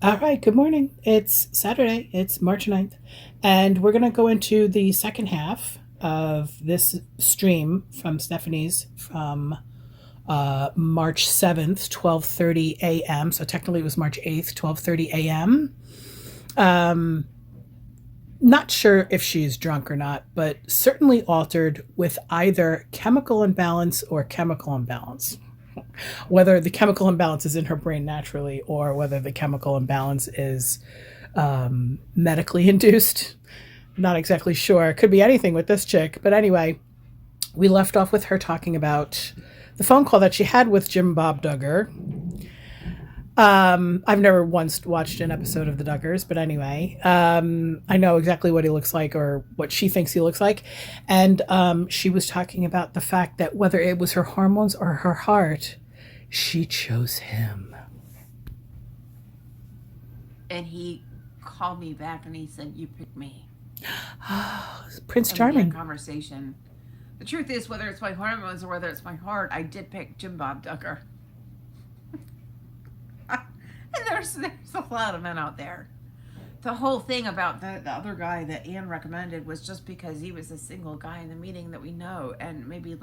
All right, good morning. It's Saturday, it's March 9th, and we're going to go into the second half of this stream from Stephanie's from March 7th, 12:30 a.m. So technically it was March 8th, 12:30 a.m. Um, Not sure if she's drunk or not, but certainly altered with either chemical imbalance or chemical imbalance. Whether the chemical imbalance is in her brain naturally or whether the chemical imbalance is medically induced. Not exactly sure. It could be anything with this chick. But anyway, we left off with her talking about the phone call that she had with Jim Bob Duggar. I've never once watched an episode of the Duggars, but anyway, I know exactly what he looks like or what she thinks he looks like. And she was talking about the fact that whether it was her hormones or her heart, she chose him. And he called me back and he said, "You picked me." Prince And we had a Charming. conversation. The truth is, whether it's my hormones or whether it's my heart, I did pick Jim Bob Duggar. And there's a lot of men out there. The whole thing about the other guy that Anne recommended was just because he was a single guy in the meeting that we know, and maybe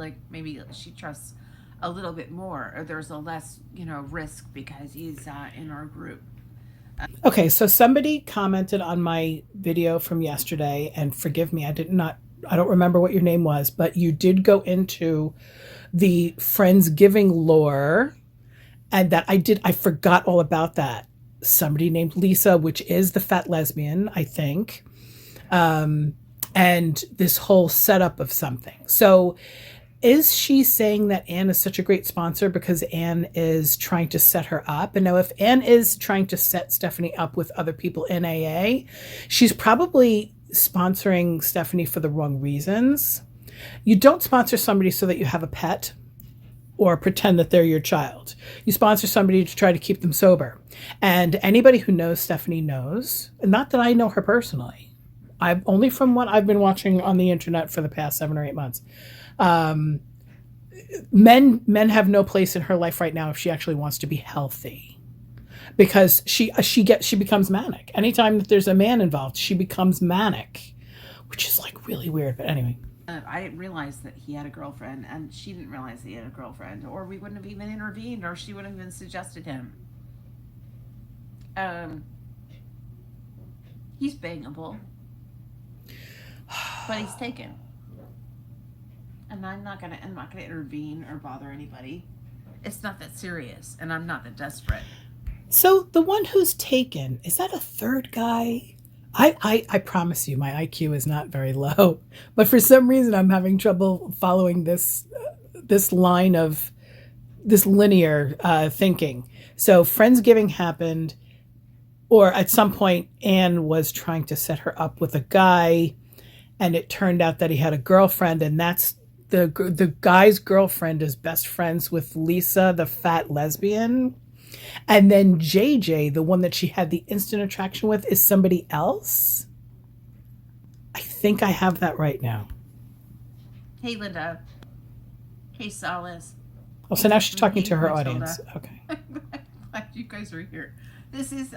she trusts a little bit more, or there's a less risk because he's in our group. Okay, so somebody commented on my video from yesterday, and forgive me, I don't remember what your name was, but you did go into the Friendsgiving lore, and I forgot all about that. Somebody named Lisa, which is the fat lesbian, I think, and this whole setup of something. So is she saying that Anne is such a great sponsor because Anne is trying to set her up? And now if Anne is trying to set Stephanie up with other people in AA, she's probably sponsoring Stephanie for the wrong reasons. You don't sponsor somebody so that you have a pet or pretend that they're your child. You sponsor somebody to try to keep them sober. And anybody who knows Stephanie knows, and not that I know her personally, I've only from what I've been watching on the internet for the past 7 or 8 months. Men have no place in her life right now if she actually wants to be healthy, because she becomes manic anytime that there's a man involved. She becomes manic, which is like really weird. But anyway, I didn't realize that he had a girlfriend, and she didn't realize he had a girlfriend, or we wouldn't have even intervened, or she wouldn't have even suggested him. He's bangable, but he's taken. And I'm not gonna intervene or bother anybody. It's not that serious, and I'm not that desperate. so the one who's taken, is that a third guy? I promise you, my IQ is not very low, but for some reason I'm having trouble following this line of this linear thinking. So Friendsgiving happened, or at some point Anne was trying to set her up with a guy, and it turned out that he had a girlfriend, and that's the guy's girlfriend is best friends with Lisa, the fat lesbian. And then JJ, the one that she had the instant attraction with, is somebody else. I think I have that right now. Hey, Linda. Hey, Solace. Oh, so now she's talking Hey, to her Matilda. audience. Okay. Glad you guys are here. This has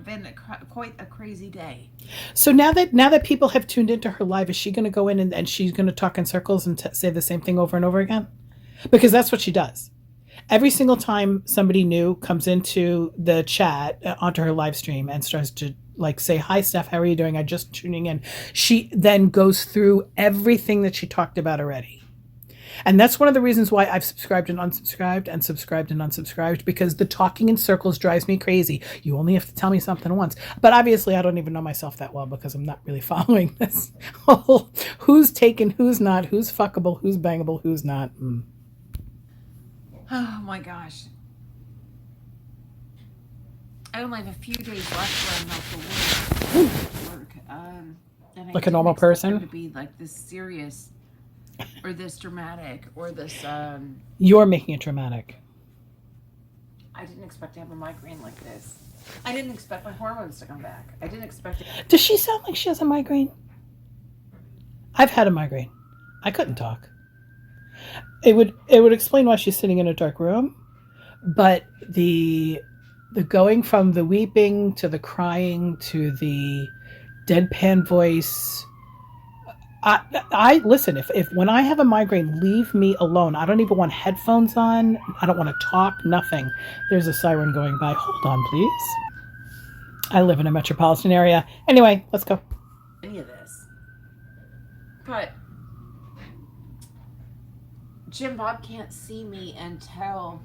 been quite a crazy day. So now that people have tuned into her live, is she going to go in and she's going to talk in circles and say the same thing over and over again? Because that's what she does. Every single time somebody new comes into the chat onto her live stream and starts to like say, "Hi, Steph, how are you doing? I just tuning in." She then goes through everything that she talked about already. And that's one of the reasons why I've subscribed and unsubscribed and subscribed and unsubscribed, because the talking in circles drives me crazy. You only have to tell me something once. But obviously I don't even know myself that well because I'm not really following this whole who's taken, who's not, who's fuckable, who's bangable, who's not. Oh my gosh. I only have a few days left where I'm not for work. And Like a normal person? to be like this serious or this dramatic or this You're making it dramatic. I didn't expect to have a migraine like this. I didn't expect my hormones to come back. I didn't expect it. Does she sound like she has a migraine? I've had a migraine. I couldn't talk. It would explain why she's sitting in a dark room, but the The going from the weeping to the crying to the deadpan voice. I listen. If when I have a migraine, leave me alone. I don't even want headphones on. I don't want to talk. Nothing. There's a siren going by. Hold on, please. I live in a metropolitan area. Anyway, let's go. Any of this, but Jim Bob can't see me until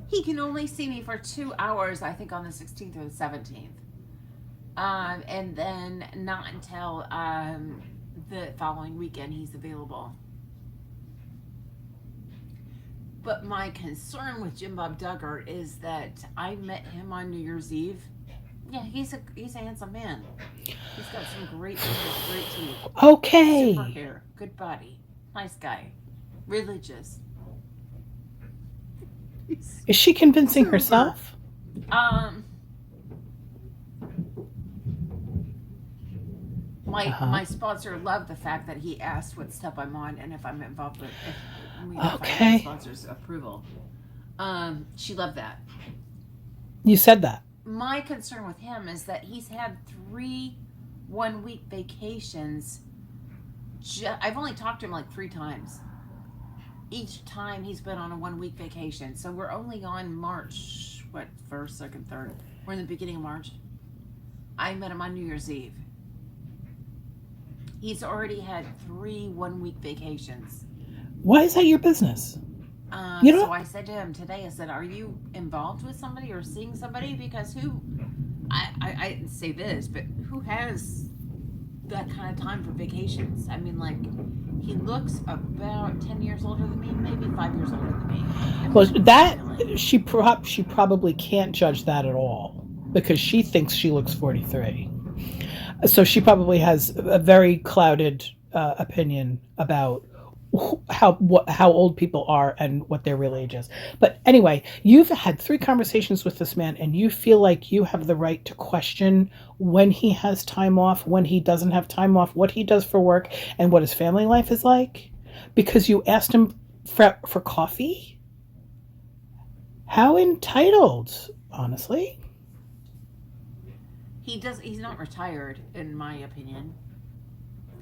he can only see me for 2 hours. I think on the 16th or the 17th. And then not until the following weekend he's available. But my concern with Jim Bob Duggar is that I met him on New Year's Eve. Yeah, he's a handsome man. He's got some great teeth. Okay. Super hair, good body, nice guy, religious. Is she convincing herself? My sponsor loved the fact that he asked what step I'm on and if I'm involved with if I have my sponsor's approval. She loved that. You said that. My concern with him is that he's had 3 one-week vacations. I've only talked to him like 3 times. Each time he's been on a 1-week vacation. So we're only on March, 1st, 2nd, 3rd. We're in the beginning of March. I met him on New Year's Eve. He's already had 3 one-week vacations. Why is that your business? So I said to him today, I said, are you involved with somebody or seeing somebody? Because I didn't say this, but who has that kind of time for vacations? I mean, like, he looks about 10 years older than me, maybe 5 years older than me. Well, that, she probably can't judge that at all because she thinks she looks 43. So she probably has a very clouded opinion about how old people are and what their real age is. But anyway, you've had 3 conversations with this man and you feel like you have the right to question when he has time off, when he doesn't have time off, what he does for work, and what his family life is like because you asked him for coffee? How entitled, honestly. He's not retired, in my opinion.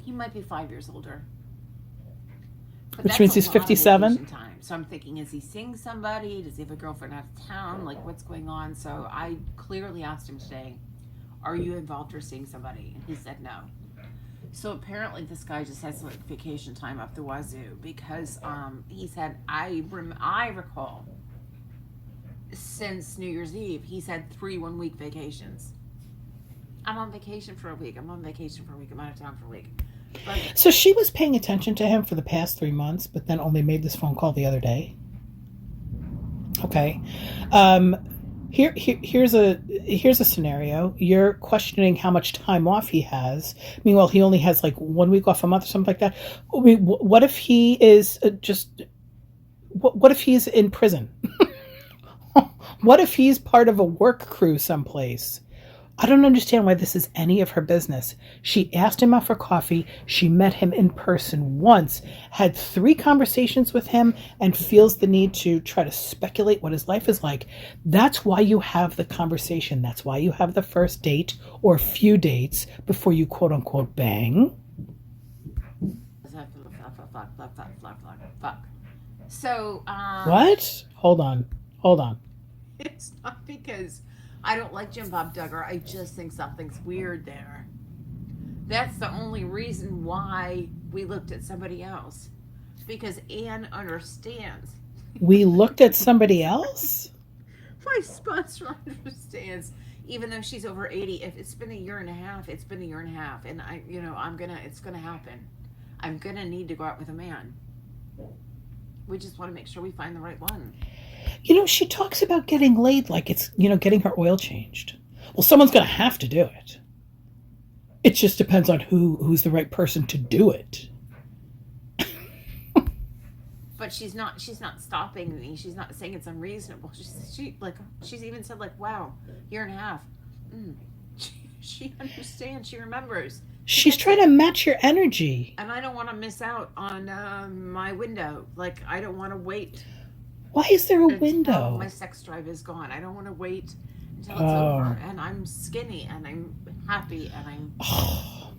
He might be 5 years older. But which means he's 57. So I'm thinking, is he seeing somebody? Does he have a girlfriend out of town? Like, what's going on? So I clearly asked him today, are you involved or seeing somebody? And he said no. So apparently this guy just has like vacation time up the wazoo because he said, I recall since New Year's Eve, he's had 3 one-week vacations. I'm on vacation for a week. I'm on vacation for a week. I'm out of town for a week. But, so she was paying attention to him for the past 3 months, but then only made this phone call the other day. Okay. Here's a scenario. You're questioning how much time off he has. Meanwhile, he only has like 1 week off a month or something like that. I mean, what if he is what if he's in prison? What if he's part of a work crew someplace? I don't understand why this is any of her business. She asked him out for coffee. She met him in person once, had 3 conversations with him, and feels the need to try to speculate what his life is like. That's why you have the conversation. That's why you have the first date or few dates before you quote unquote bang. Fuck. So, what? Hold on. It's not because I don't like Jim Bob Duggar. I just think something's weird there. That's the only reason why we looked at somebody else. Because Anne understands. We looked at somebody else? My sponsor understands. Even though she's over 80, if it's been a year and a half, it's been a year and a half. And it's gonna happen. I'm gonna need to go out with a man. We just want to make sure we find the right one. She talks about getting laid like it's, getting her oil changed. Well, someone's going to have to do it. It just depends on who's the right person to do it. But she's not stopping me. She's not saying it's unreasonable. She's even said like, wow, year and a half. She understands. She remembers. She's trying to match your energy. And I don't want to miss out on my window. Like, I don't want to wait. Why is there a until my window? sex drive is gone. I don't want to wait until it's Oh. over and I'm skinny and I'm happy and I'm Oh.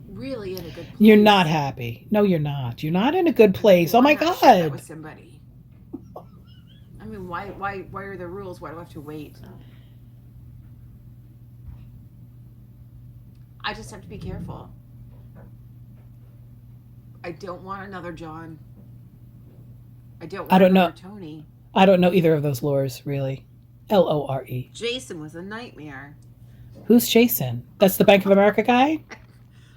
really in a good You're not place. happy. No, you're not. You're not in a good place. Oh Why my not share that with God. somebody? I mean, why are there rules? Why do I have to wait? I just have to be careful. I don't want another John. I don't I want don't know. another Tony. I don't know either of those lures, really. Lore. Jason was a nightmare. Who's Jason? That's the Bank of America guy?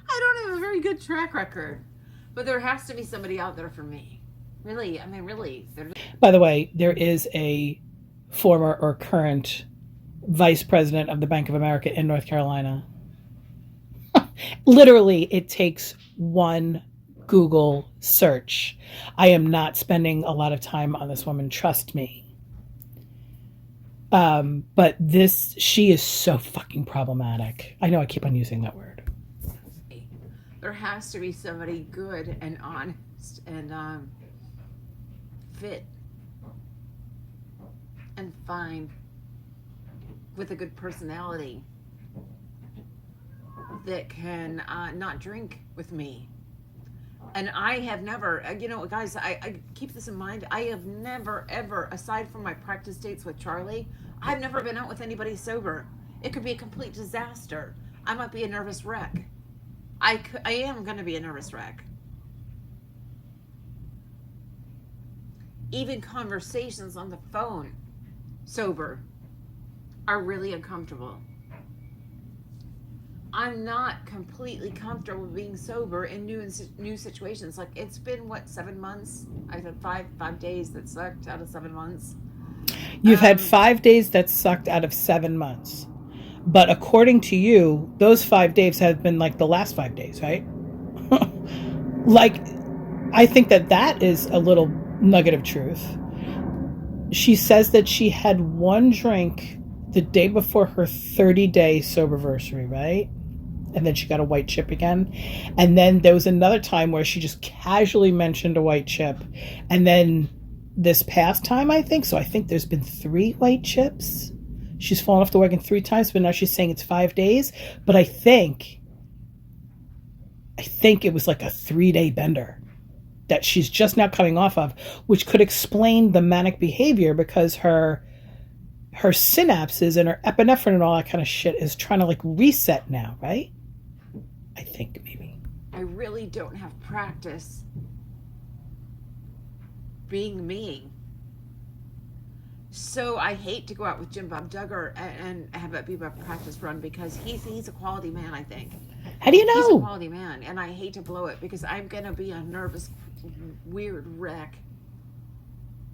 I don't have a very good track record, but there has to be somebody out there for me. Really, I mean, really. By the way, there is a former or current vice president of the Bank of America in North Carolina. Literally, it takes one Google search. I am not spending a lot of time on this woman, trust me. But she is so fucking problematic. I know I keep on using that word. There has to be somebody good and honest and fit and fine with a good personality that can not drink with me. And I have never, guys, I keep this in mind. I have never, ever, aside from my practice dates with Charlie, I've never been out with anybody sober. It could be a complete disaster. I might be a nervous wreck. I am going to be a nervous wreck. Even conversations on the phone, sober, are really uncomfortable. I'm not completely comfortable being sober in new situations. Like, it's been, 7 months? I've had five days that sucked out of 7 months. You've had 5 days that sucked out of 7 months. But according to you, those 5 days have been like the last 5 days, right? Like, I think that is a little nugget of truth. She says that she had one drink the day before her 30-day soberversary, right? And then she got a white chip again. And then there was another time where she just casually mentioned a white chip. And then this past time, I think, so I think there's been 3 white chips. She's fallen off the wagon 3 times, but now she's saying it's 5 days. But I think it was like a 3-day bender that she's just now coming off of, which could explain the manic behavior, because her synapses and her epinephrine and all that kind of shit is trying to like reset now, right? I think maybe. I really don't have practice being me. So I hate to go out with Jim Bob Duggar and have it be my practice run, because he's a quality man, I think. How do you He's a know? quality man, and I hate to blow it because I'm going to be a nervous, weird wreck.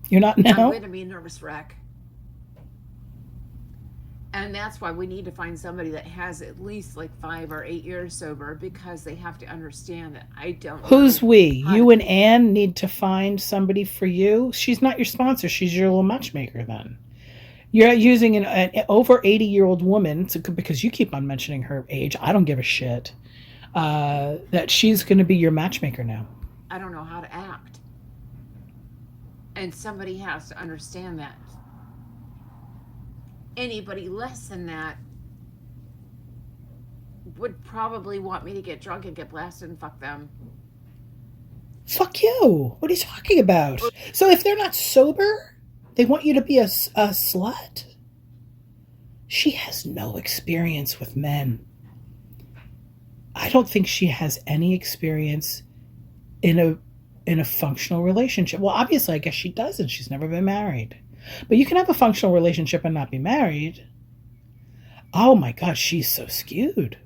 You're not I'm now? going to be a nervous wreck. And that's why we need to find somebody that has at least like 5 or 8 years sober, because they have to understand that I don't Who's know we? how You to and be. Anne need to find somebody for you. She's not your sponsor. She's your little matchmaker then. You're using an over 80-year-old woman because you keep on mentioning her age. I don't give a shit. That she's going to be your matchmaker now. I don't know how to act. And somebody has to understand that. Anybody less than that would probably want me to get drunk and get blasted and fuck them. Fuck you. What are you talking about? So if they're not sober, they want you to be a slut? She has no experience with men. I don't think she has any experience in a functional relationship. Well, obviously, I guess she doesn't. She's never been married. But you can have a functional relationship and not be married. Oh my gosh, she's so skewed.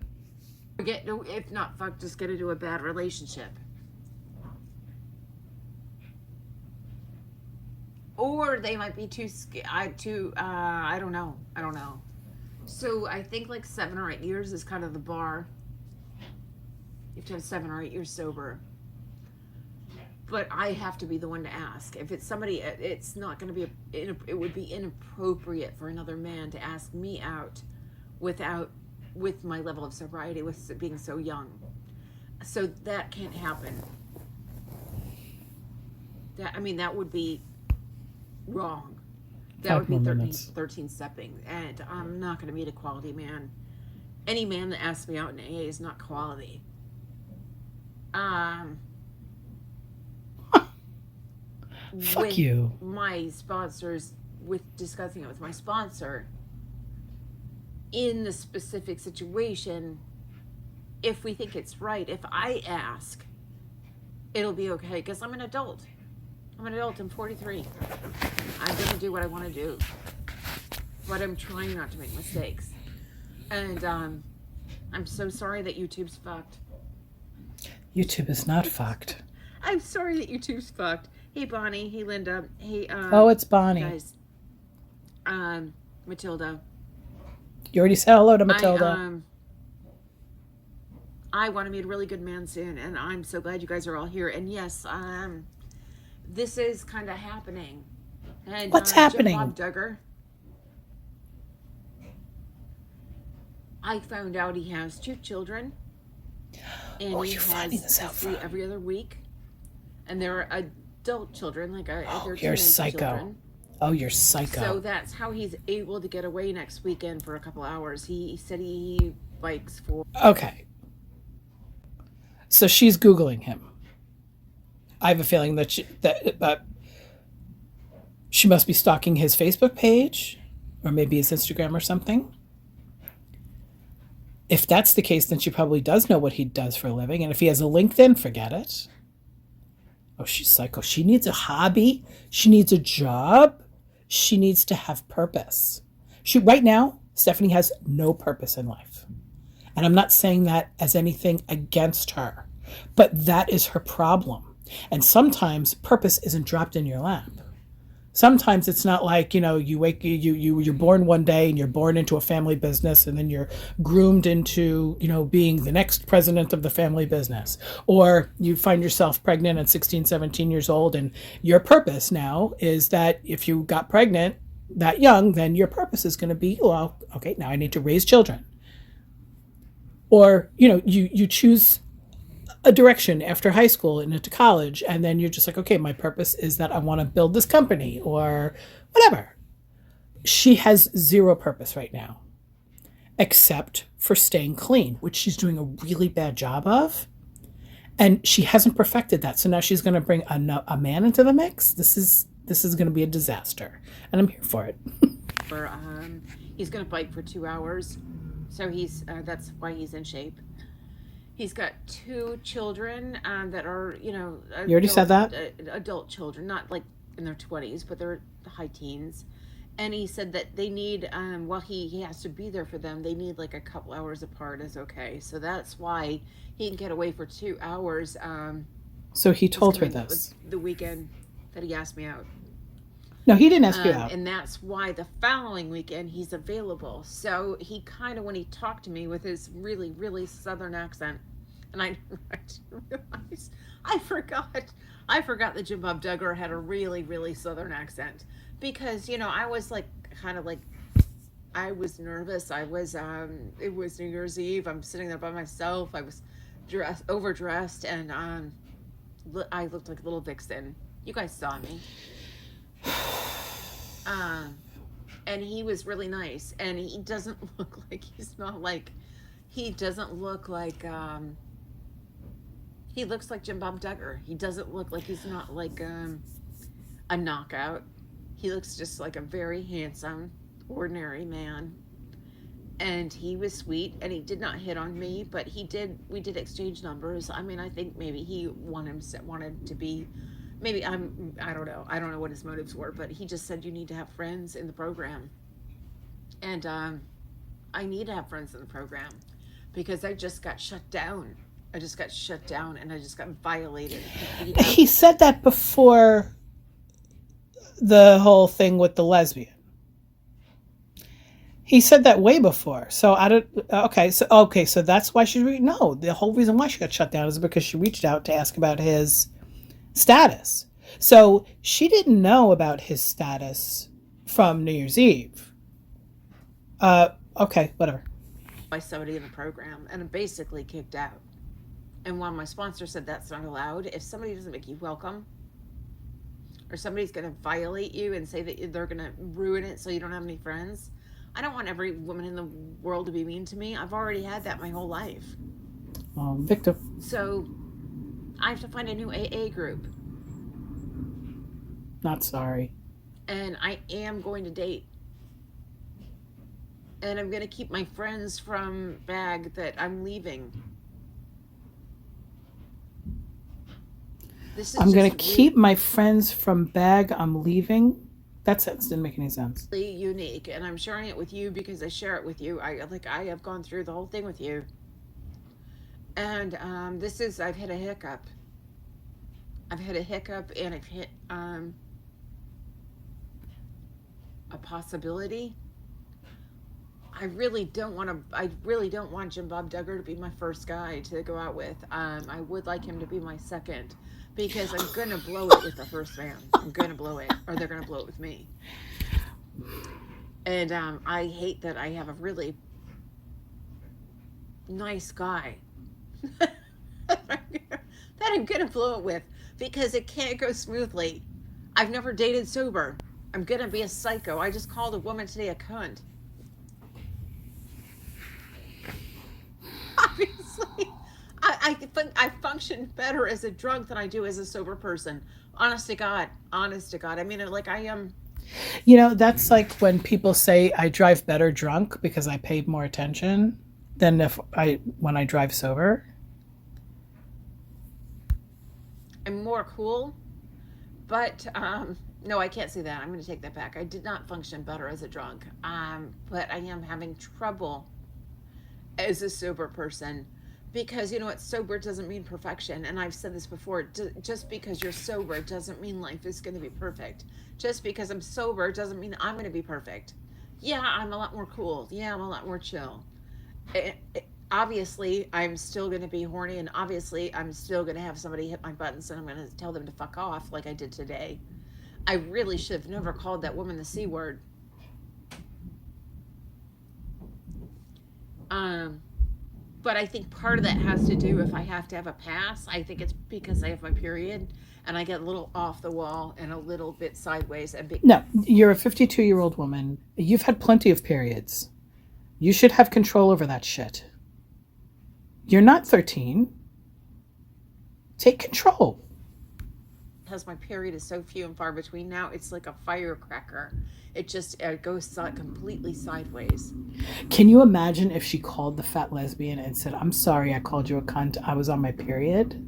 If not fuck, just get into a bad relationship. Or they might be too I don't know. So I think like 7 or 8 years is kind of the bar. You have to have 7 or 8 years sober. But I have to be the one to ask. If it's somebody, it's not going to be, it would be inappropriate for another man to ask me out with my level of sobriety, with being so young. So that can't happen. That would be wrong. That would Five be more 13, minutes. 13 stepping. And I'm not going to meet a quality man. Any man that asks me out in AA is not quality. Fuck With you. my sponsors, with discussing it with my sponsor, in the specific situation, if we think it's right, if I ask, it'll be okay, because I'm an adult. I'm 43. I'm going to do what I want to do. But I'm trying not to make mistakes. And I'm so sorry that YouTube's fucked. YouTube is not fucked. I'm sorry that YouTube's fucked. Hey, Bonnie. Hey, Linda. Hey, Oh, it's Bonnie. guys. Matilda. You already said hello to Matilda. I want to meet a really good man soon, and I'm so glad you guys are all here. And yes, this is kind of happening. And, What's happening? Jim Bob Duggar. I found out he has 2 children. And he you're has finding this out custody from. every other week. And they're adult children, like they're You're teenage psycho. children. Oh, you're psycho. So that's how he's able to get away next weekend for a couple hours. He said he bikes for... Okay. So she's Googling him. I have a feeling that she must be stalking his Facebook page, or maybe his Instagram or something. If that's the case, then she probably does know what he does for a living. And if he has a LinkedIn, forget it. Oh, she's psycho. She needs a hobby. She needs a job. She needs to have purpose. Right now, Stephanie has no purpose in life. And I'm not saying that as anything against her, but that is her problem. And sometimes purpose isn't dropped in your lap. Sometimes it's not like, you're born one day and you're born into a family business and then you're groomed into, being the next president of the family business. Or you find yourself pregnant at 16, 17 years old, and your purpose now is that if you got pregnant that young, then your purpose is going to be, well, okay, now I need to raise children. Or, you choose a direction after high school and into college, and then you're just like, okay, my purpose is that I want to build this company or whatever. She has zero purpose right now, except for staying clean, which she's doing a really bad job of. And she hasn't perfected that. So now she's going to bring a man into the mix. This is going to be a disaster, and I'm here for it. He's going to bike for 2 hours. So that's why he's in shape. He's got 2 children that are, you already said that? Adult children, not like in their 20s, but they're the high teens. And he said that they need, while he has to be there for them, they need like a couple hours apart is okay. So that's why he can get away for 2 hours. So he told her this. The weekend that he asked me out. No, he didn't ask you out. And that's why the following weekend he's available. So he kind of, when he talked to me with his really, really southern accent, and I realized, I forgot that Jim Bob Duggar had a really, really southern accent. Because, I was like, I was nervous. It was New Year's Eve. I'm sitting there by myself. I was overdressed, and I looked like a little vixen. You guys saw me. And he was really nice, and he doesn't look like he looks like Jim Bob Duggar. He doesn't look like he's not like a knockout. He looks just like a very handsome, ordinary man. And he was sweet, and he did not hit on me, but we did exchange numbers. I mean, I think maybe he wanted to be, maybe I don't know. I don't know what his motives were, but he just said you need to have friends in the program. And I need to have friends in the program because I just got shut down. And I just got violated. He said that before the whole thing with the lesbian. He said that way before. So I don't. Okay, so that's why she. No, the whole reason why she got shut down is because she reached out to ask about his status. So she didn't know about his status from New Year's Eve. Okay, whatever. By somebody in the program, and I'm basically kicked out. And when my sponsor said that's not allowed, if somebody doesn't make you welcome, or somebody's going to violate you and say that they're going to ruin it so you don't have any friends. I don't want every woman in the world to be mean to me. I've already had that my whole life. Victim. So I have to find a new AA group. Not sorry. And I am going to date. And I'm going to keep my friends from bag that I'm leaving. I'm going to keep my friends from bag I'm leaving. That sentence didn't make any sense. Really unique, and I'm sharing it with you because I share it with you. I have gone through the whole thing with you. And I've hit a hiccup. I've hit a hiccup, and I've hit a possibility. I really don't want Jim Bob Duggar to be my first guy to go out with. I would like him to be my second, because I'm going to blow it with the first man. I'm going to blow it, or they're going to blow it with me. And I hate that I have a really nice guy that I'm going to blow it with, because it can't go smoothly. I've never dated sober. I'm going to be a psycho. I just called a woman today a cunt. Obviously, I think I function better as a drunk than I do as a sober person. Honest to God. I mean, like, I am. That's like when people say I drive better drunk because I pay more attention than when I drive sober. I'm more cool, but no, I can't say that. I'm going to take that back. I did not function better as a drunk, but I am having trouble as a sober person, because sober doesn't mean perfection. And I've said this before, just because you're sober doesn't mean life is going to be perfect. Just because I'm sober doesn't mean I'm going to be perfect. Yeah, I'm a lot more cool. Yeah, I'm a lot more chill. Obviously, I'm still going to be horny, and obviously I'm still going to have somebody hit my buttons, and I'm going to tell them to fuck off like I did today. I really should have never called that woman the C word. But I think part of that has to do, if I have to have a pass, I think it's because I have my period and I get a little off the wall and a little bit sideways. No, you're a 52-year-old woman. You've had plenty of periods. You should have control over that shit. You're not 13. Take control. Because my period is so few and far between now, it's like a firecracker. It just goes completely sideways. Can you imagine if she called the fat lesbian and said, "I'm sorry I called you a cunt. I was on my period"?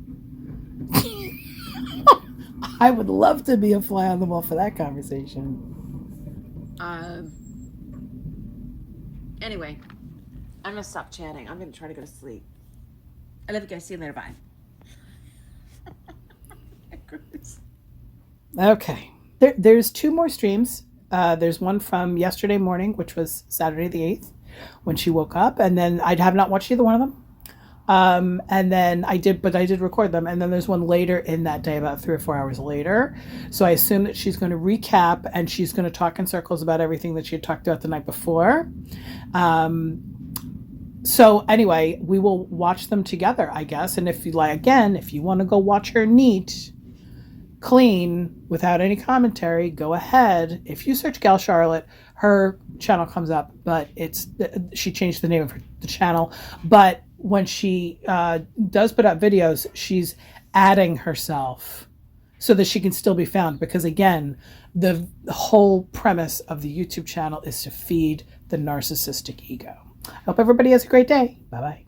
I would love to be a fly on the wall for that conversation. Anyway, I'm going to stop chatting. I'm going to try to go to sleep. I love you guys. See you later. Bye. Okay. There's 2 more streams. There's one from yesterday morning, which was Saturday the 8th, when she woke up, and then I have not watched either one of them. And then I did record them, and then there's one later in that day, about 3 or 4 hours later. So I assume that she's going to recap, and she's going to talk in circles about everything that she had talked about the night before. So anyway, we will watch them together, I guess. And if you want to go watch her neat, clean, without any commentary, go ahead. If you search Gal Charlotte, her channel comes up, but she changed the name of the channel. But when she does put out videos, she's adding herself so that she can still be found, because again, the whole premise of the YouTube channel is to feed the narcissistic ego. I hope everybody has a great day. Bye-bye.